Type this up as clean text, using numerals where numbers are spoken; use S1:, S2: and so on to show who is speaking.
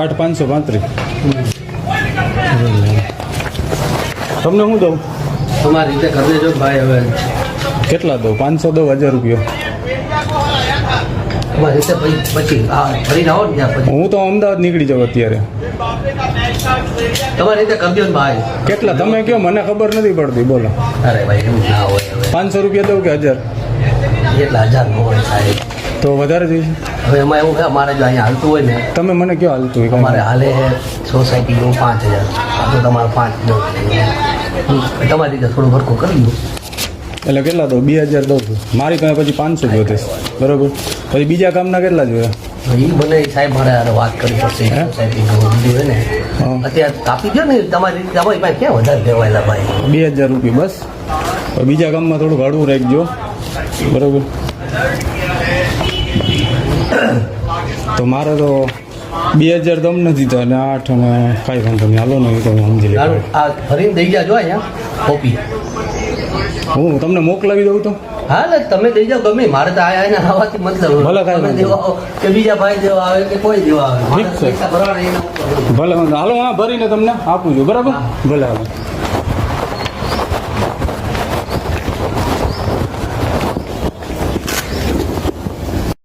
S1: 8,535. તમને હું દઉં?
S2: તમારી રીતે કરી દેજો ભાઈ. હવે
S1: કેટલા દઉં? 500 દઉં? 1000 રૂપિયા?
S2: તમારી રીતે પછી ફરીને આવો ને ત્યાં પછી
S1: હું તો અમદાવાદ નીકળી જાઉં અત્યારે.
S2: તમારી રીતે કરી દો ને ભાઈ.
S1: કેટલા તમે કહો, મને ખબર નથી પડતી. બોલો.
S2: અરે ભાઈ એવું ના હોય. હવે
S1: 500 રૂપિયા દઉં કે 1000?
S2: એટલા 1000 નો હોય સાહેબ.
S1: તો વધારે જોઈશે.
S2: હવે એમાં એવું છે અમારે જો અહીંયા હાલતું હોય ને,
S1: તમે મને કયો હાલતું હોય?
S2: અમારે હાલે સોસાયટીનું 5000, તો તમારે 5 દો. તમારી રીતે થોડું ફરકો કરી દો.
S1: એટલે કેટલા દઉં? 2000 દઉં છું. મારી પાસે પછી 500 જોતે. બરોબર. પછી બીજા કામના કેટલા જોઈએ?
S2: એ બને સાહેબ મારે હારે વાત કરવી પડશે. સોસાયટીનું બીજું હોય ને અત્યારે કાપી દો ને. તમારી રીતે તમારી પાસે ક્યાં વધારે લેવાયેલા ભાઈ?
S1: 2000 રૂપિયા બસ. હવે બીજા કામમાં થોડું હળવું રાખજો. બરોબર. તો મારે તો 2000 દમ નથી તો અને 8 અને કાંઈ વાંધો નહીં. હાલો ને, એ તો હું સમજી લઈશ.
S2: આ ફરીને દઈ જાજો અહીંયા કોપી.
S1: હું તમને મોકલાવી દઉં તો?
S2: હા ને તમે દઈ જાઓ ગમે. મારે તો આયા આવવાથી મતલબ
S1: ભલે કાંઈ
S2: તમે દેવા આવો કે બીજા ભાઈ દેવા આવે કે કોઈ દેવા આવે.
S1: ઠીક છે.
S2: પૈસા ભરવાના એના ઉપર.
S1: ભલે હાલો, હા ભરીને તમને આપું છું. બરાબર. ભલે હાલો.